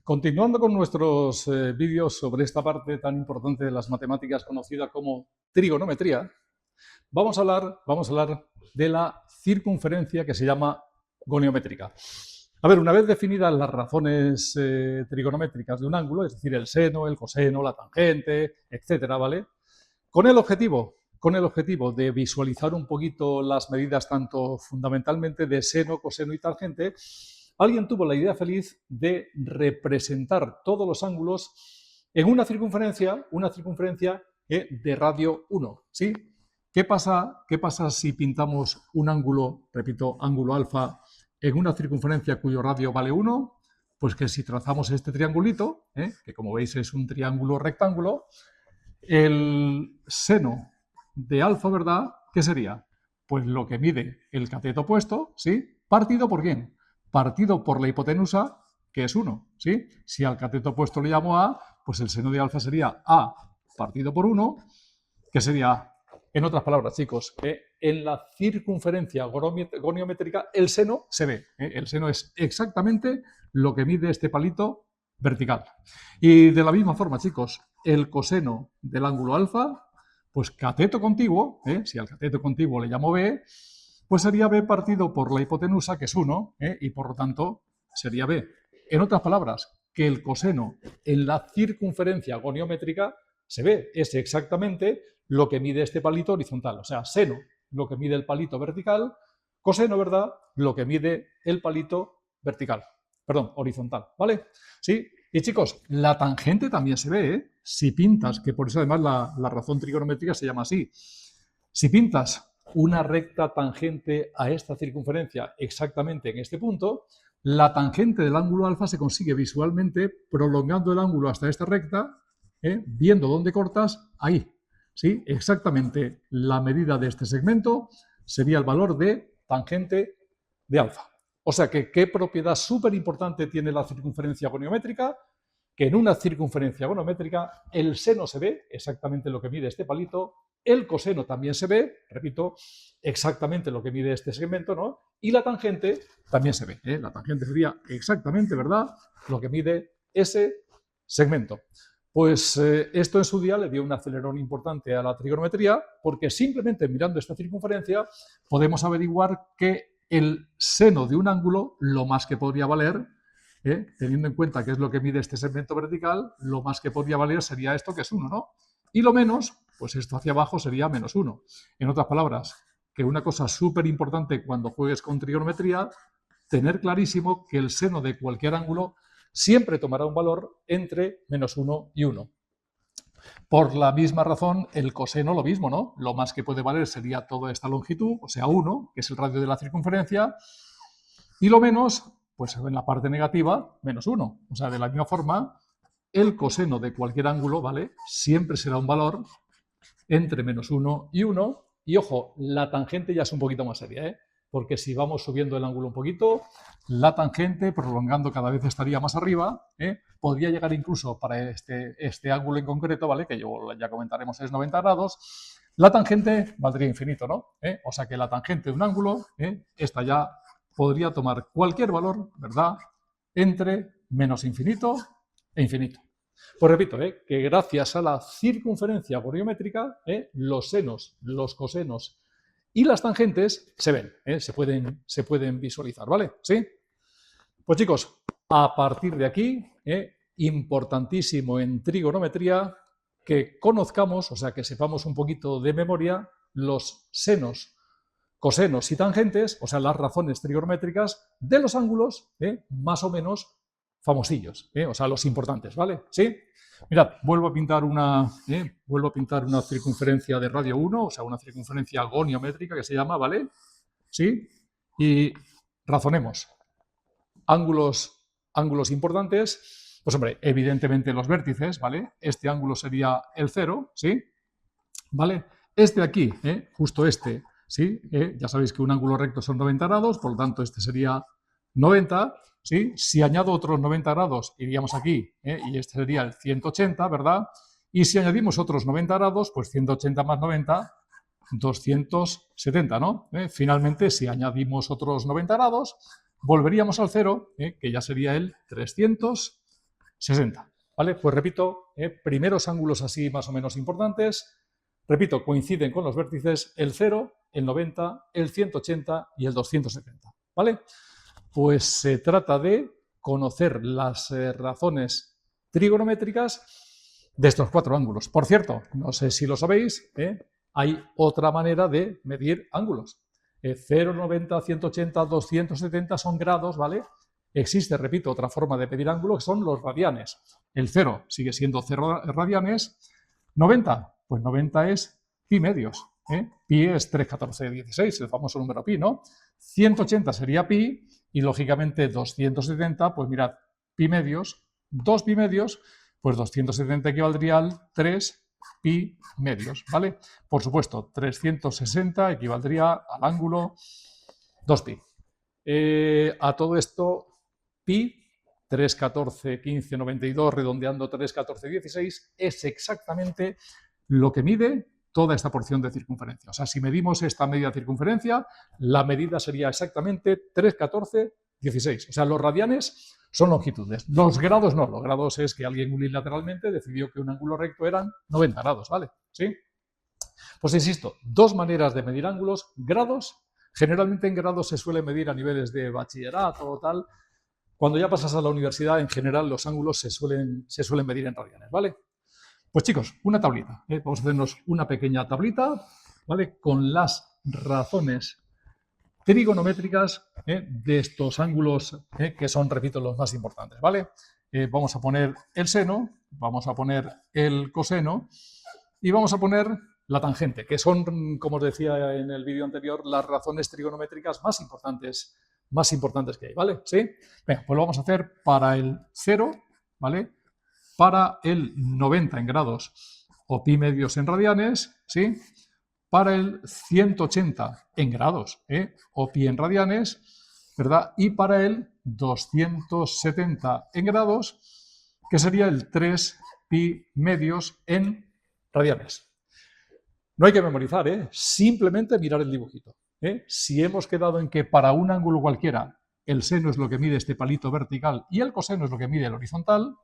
Continuando con nuestros vídeos sobre esta parte tan importante de las matemáticas conocida como trigonometría, vamos a hablar de la circunferencia que se llama goniométrica. A ver, una vez definidas las razones trigonométricas de un ángulo, es decir, el seno, el coseno, la tangente, etcétera, ¿vale? Con el objetivo de visualizar un poquito las medidas tanto fundamentalmente de seno, coseno y tangente, alguien tuvo la idea feliz de representar todos los ángulos en una circunferencia de radio 1, ¿sí? ¿Qué pasa si pintamos un ángulo, repito, ángulo alfa, en una circunferencia cuyo radio vale 1? Pues que si trazamos este triangulito, que como veis es un triángulo rectángulo, el seno de alfa, ¿verdad? ¿Qué sería? Pues lo que mide el cateto opuesto, ¿sí? ¿Partido por quién? Partido por la hipotenusa, que es 1, ¿sí? Si al cateto opuesto le llamo A, pues el seno de alfa sería A partido por 1, que sería A. En otras palabras, chicos, en la circunferencia goniométrica el seno se ve. El seno es exactamente lo que mide este palito vertical. Y de la misma forma, chicos, el coseno del ángulo alfa, pues cateto contiguo, si al cateto contiguo le llamo B, pues sería B partido por la hipotenusa, que es 1, y por lo tanto sería B. En otras palabras, que el coseno en la circunferencia goniométrica se ve, es exactamente lo que mide este palito horizontal. O sea, seno, lo que mide el palito vertical, coseno, ¿verdad?, lo que mide el palito horizontal, ¿vale? ¿Sí? Y chicos, la tangente también se ve, ¿eh? Si pintas, que por eso además la razón trigonométrica se llama así, si pintas una recta tangente a esta circunferencia exactamente en este punto, la tangente del ángulo alfa se consigue visualmente prolongando el ángulo hasta esta recta, viendo dónde cortas, ahí. ¿Sí? Exactamente la medida de este segmento sería el valor de tangente de alfa. O sea que, ¿qué propiedad súper importante tiene la circunferencia goniométrica? Que en una circunferencia goniométrica el seno se ve, exactamente lo que mide este palito, el coseno también se ve, repito, exactamente lo que mide este segmento, ¿no? Y la tangente también se ve, La tangente sería exactamente, ¿verdad?, lo que mide ese segmento. Pues esto en su día le dio un acelerón importante a la trigonometría, porque simplemente mirando esta circunferencia podemos averiguar que el seno de un ángulo, lo más que podría valer, teniendo en cuenta que es lo que mide este segmento vertical, lo más que podría valer sería esto, que es 1, ¿no? Y lo menos, pues esto hacia abajo sería menos 1. En otras palabras, que una cosa súper importante cuando juegues con trigonometría, tener clarísimo que el seno de cualquier ángulo siempre tomará un valor entre menos 1 y 1. Por la misma razón, el coseno lo mismo, ¿no? Lo más que puede valer sería toda esta longitud, o sea, 1, que es el radio de la circunferencia, y lo menos, pues en la parte negativa, menos 1. O sea, de la misma forma, el coseno de cualquier ángulo, ¿vale?, siempre será un valor entre menos 1 y 1. Y ojo, la tangente ya es un poquito más seria, porque si vamos subiendo el ángulo un poquito, la tangente, prolongando cada vez estaría más arriba, podría llegar incluso para este ángulo en concreto, ¿vale?, que ya comentaremos es 90 grados, la tangente valdría infinito, ¿no? O sea que la tangente de un ángulo, esta ya podría tomar cualquier valor, ¿verdad?, entre menos infinito e infinito. Pues repito, que gracias a la circunferencia goniométrica, los senos, los cosenos y las tangentes se ven, se pueden visualizar, ¿vale? ¿Sí? Pues chicos, a partir de aquí, importantísimo en trigonometría que conozcamos, o sea, que sepamos un poquito de memoria los senos, cosenos y tangentes, o sea, las razones trigonométricas de los ángulos más o menos famosillos, o sea, los importantes, ¿vale? ¿Sí? Mirad, vuelvo a pintar una circunferencia de radio 1, o sea, una circunferencia goniométrica que se llama, ¿vale? ¿Sí? Y razonemos. Ángulos importantes, pues hombre, evidentemente los vértices, ¿vale? Este ángulo sería el 0, ¿sí? ¿Vale? Este aquí, justo este, ¿sí? Ya sabéis que un ángulo recto son 90 grados, por lo tanto este sería 90, ¿sí? Si añado otros 90 grados, iríamos aquí, y este sería el 180, ¿verdad? Y si añadimos otros 90 grados, pues 180 más 90, 270, ¿no? Finalmente, si añadimos otros 90 grados, volveríamos al 0, que ya sería el 360. 60. ¿Vale? Pues repito, primeros ángulos así más o menos importantes. Repito, coinciden con los vértices el 0, el 90, el 180 y el 270. ¿Vale? Pues se trata de conocer las razones trigonométricas de estos 4 ángulos. Por cierto, no sé si lo sabéis, hay otra manera de medir ángulos. 0, 90, 180, 270 son grados, ¿vale? Existe, repito, otra forma de medir ángulo que son los radianes. El 0 sigue siendo 0 radianes. 90, pues 90 es pi medios. Pi es 3,1416, el famoso número pi, ¿no? 180 sería pi y, lógicamente, 270, pues mirad, pi medios, 2 pi medios, pues 270 equivaldría al 3 pi medios, ¿vale? Por supuesto, 360 equivaldría al ángulo 2 pi. A todo esto, pi, 3, 14, 15, 92, redondeando 3, 14, 16, es exactamente lo que mide toda esta porción de circunferencia. O sea, si medimos esta media circunferencia, la medida sería exactamente 3, 14, 16. O sea, los radianes son longitudes. Los grados no. Los grados es que alguien unilateralmente decidió que un ángulo recto eran 90 grados, ¿vale? ¿Sí? Pues insisto, 2 maneras de medir ángulos. Grados, generalmente en grados se suele medir a niveles de bachillerato o tal. Cuando ya pasas a la universidad, en general, los ángulos se suelen medir en radianes, ¿vale? Pues chicos, una tablita. Vamos a hacernos una pequeña tablita, ¿vale? Con las razones trigonométricas de estos ángulos que son, repito, los más importantes, ¿vale? Vamos a poner el seno, vamos a poner el coseno y vamos a poner la tangente, que son, como os decía en el vídeo anterior, las razones trigonométricas más importantes que hay, ¿vale? ¿Sí? Venga, pues lo vamos a hacer para el 0, ¿vale? Para el 90 en grados o pi medios en radianes, ¿sí? Para el 180 en grados o pi en radianes, ¿verdad? Y para el 270 en grados, que sería el 3 pi medios en radianes. No hay que memorizar, simplemente mirar el dibujito. Si hemos quedado en que para un ángulo cualquiera el seno es lo que mide este palito vertical y el coseno es lo que mide el horizontal,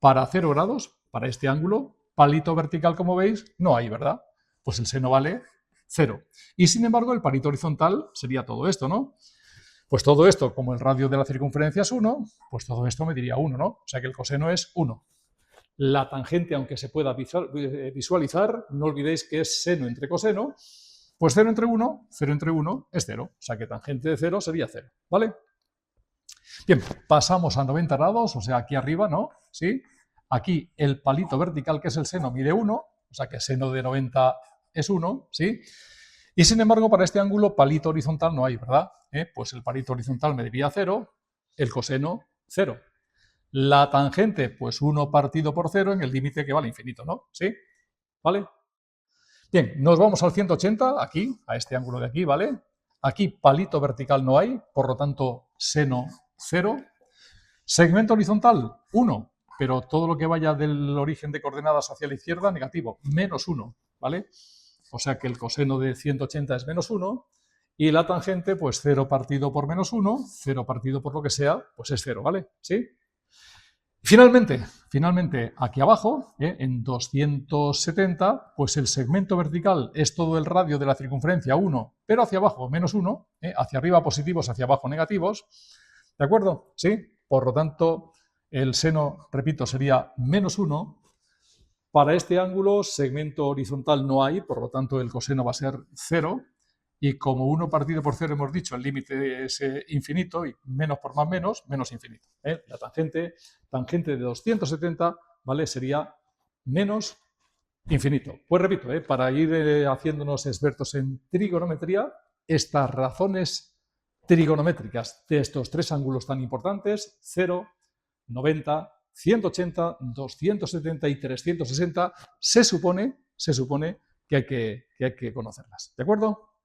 para 0 grados, para este ángulo, palito vertical, como veis, no hay, ¿verdad? Pues el seno vale 0. Y sin embargo, el palito horizontal sería todo esto, ¿no? Pues todo esto, como el radio de la circunferencia es 1, pues todo esto mediría 1, ¿no? O sea que el coseno es 1. La tangente, aunque se pueda visualizar, no olvidéis que es seno entre coseno, pues 0 entre 1 es 0. O sea que tangente de 0 sería 0, ¿vale? Bien, pasamos a 90 grados, o sea, aquí arriba, ¿no? ¿Sí? Aquí el palito vertical, que es el seno, mide 1, o sea que seno de 90 es 1, ¿sí? Y sin embargo, para este ángulo, palito horizontal no hay, ¿verdad? Pues el palito horizontal mediría 0, el coseno 0. La tangente, pues 1 partido por 0 en el límite que vale infinito, ¿no? ¿Sí? ¿Vale? Bien, nos vamos al 180, aquí, a este ángulo de aquí, ¿vale? Aquí palito vertical no hay, por lo tanto, seno 0. Segmento horizontal, 1, pero todo lo que vaya del origen de coordenadas hacia la izquierda, negativo, menos 1, ¿vale? O sea que el coseno de 180 es menos 1 y la tangente, pues 0 partido por menos 1, 0 partido por lo que sea, pues es 0, ¿vale? ¿Sí? Finalmente, aquí abajo, en 270, pues el segmento vertical es todo el radio de la circunferencia 1, pero hacia abajo menos 1, hacia arriba positivos, hacia abajo negativos, ¿de acuerdo? ¿Sí? Por lo tanto, el seno, repito, sería menos 1. Para este ángulo, segmento horizontal no hay, por lo tanto, el coseno va a ser 0. Y como 1 partido por 0 hemos dicho, el límite es infinito, y menos por más menos infinito. La tangente de 270, ¿vale? Sería menos infinito. Pues repito, para ir haciéndonos expertos en trigonometría, estas razones trigonométricas de estos 3 ángulos tan importantes, 0, 90, 180, 270 y 360, se supone que hay que conocerlas. ¿De acuerdo?